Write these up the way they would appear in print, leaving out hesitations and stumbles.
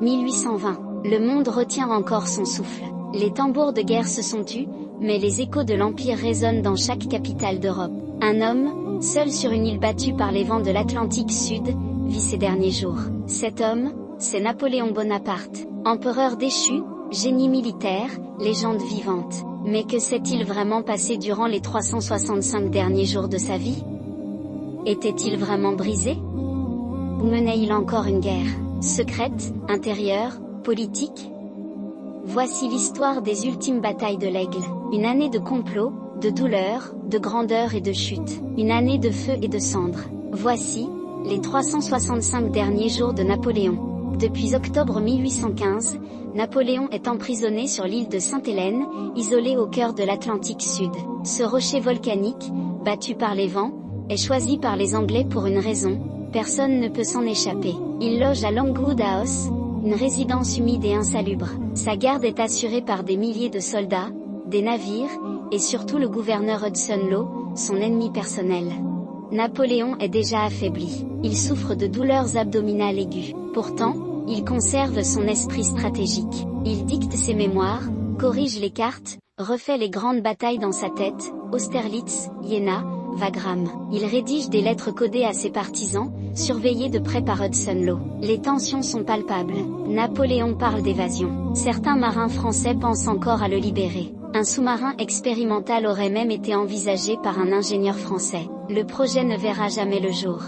1820. Le monde retient encore son souffle. Les tambours de guerre se sont tus, mais les échos de l'Empire résonnent dans chaque capitale d'Europe. Un homme, seul sur une île battue par les vents de l'Atlantique Sud, vit ses derniers jours. Cet homme, c'est Napoléon Bonaparte. Empereur déchu, génie militaire, légende vivante. Mais que s'est-il vraiment passé durant les 365 derniers jours de sa vie? Était-il vraiment brisé? Ou menait-il encore une guerre, secrète, intérieure, politique? Voici l'histoire des ultimes batailles de l'Aigle. Une année de complot, de douleur, de grandeur et de chute. Une année de feu et de cendres. Voici les 365 derniers jours de Napoléon. Depuis octobre 1815, Napoléon est emprisonné sur l'île de Sainte-Hélène, isolée au cœur de l'Atlantique Sud. Ce rocher volcanique, battu par les vents, est choisi par les Anglais pour une raison: personne ne peut s'en échapper. Il loge à Longwood House, une résidence humide et insalubre. Sa garde est assurée par des milliers de soldats, des navires, et surtout le gouverneur Hudson Law, son ennemi personnel. Napoléon est déjà affaibli. Il souffre de douleurs abdominales aiguës. Pourtant, il conserve son esprit stratégique. Il dicte ses mémoires, corrige les cartes, refait les grandes batailles dans sa tête: Austerlitz, Iéna, Wagram. Il rédige des lettres codées à ses partisans, surveillées de près par Hudson Law. Les tensions sont palpables. Napoléon parle d'évasion. Certains marins français pensent encore à le libérer. Un sous-marin expérimental aurait même été envisagé par un ingénieur français. Le projet ne verra jamais le jour.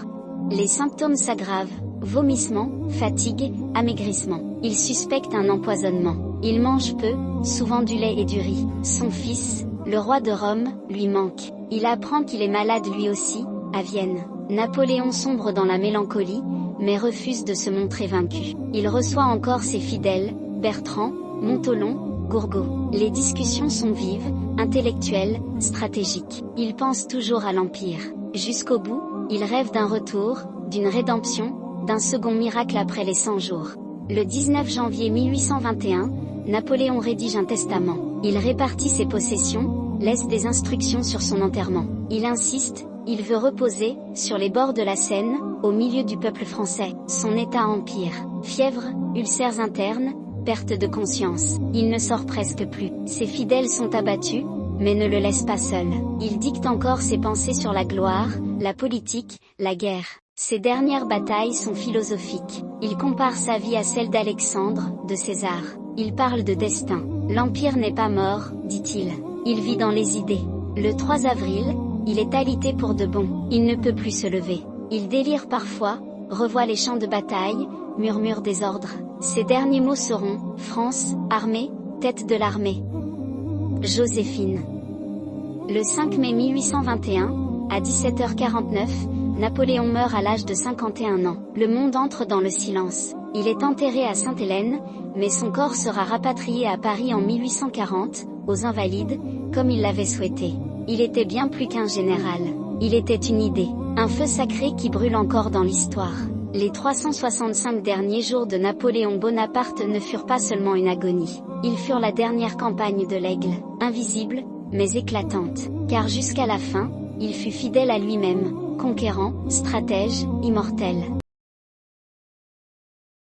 Les symptômes s'aggravent: vomissements, fatigue, amaigrissement. Il suspecte un empoisonnement. Il mange peu, souvent du lait et du riz. Son fils, le roi de Rome, lui manque. Il apprend qu'il est malade lui aussi, à Vienne. Napoléon sombre dans la mélancolie, mais refuse de se montrer vaincu. Il reçoit encore ses fidèles, Bertrand, Montholon, Gourgaud. Les discussions sont vives, intellectuelles, stratégiques. Il pense toujours à l'Empire. Jusqu'au bout, il rêve d'un retour, d'une rédemption, d'un second miracle après les 100 jours. Le 19 janvier 1821, Napoléon rédige un testament. Il répartit ses possessions, laisse des instructions sur son enterrement. Il insiste, il veut reposer, sur les bords de la Seine, au milieu du peuple français. Son état empire. Fièvre, ulcères internes, perte de conscience. Il ne sort presque plus. Ses fidèles sont abattus, mais ne le laissent pas seul. Il dicte encore ses pensées sur la gloire, la politique, la guerre. Ses dernières batailles sont philosophiques. Il compare sa vie à celle d'Alexandre, de César. Il parle de destin. L'Empire n'est pas mort, dit-il. Il vit dans les idées. Le 3 avril, il est alité pour de bon. Il ne peut plus se lever. Il délire parfois, revoit les champs de bataille, murmure des ordres. Ses derniers mots seront: France, armée, tête de l'armée. Joséphine. Le 5 mai 1821, à 17h49, Napoléon meurt à l'âge de 51 ans. Le monde entre dans le silence. Il est enterré à Sainte-Hélène, mais son corps sera rapatrié à Paris en 1840, aux Invalides, comme il l'avait souhaité. Il était bien plus qu'un général. Il était une idée, un feu sacré qui brûle encore dans l'histoire. Les 365 derniers jours de Napoléon Bonaparte ne furent pas seulement une agonie. Ils furent la dernière campagne de l'Aigle, invisible, mais éclatante. Car jusqu'à la fin, il fut fidèle à lui-même, conquérant, stratège, immortel.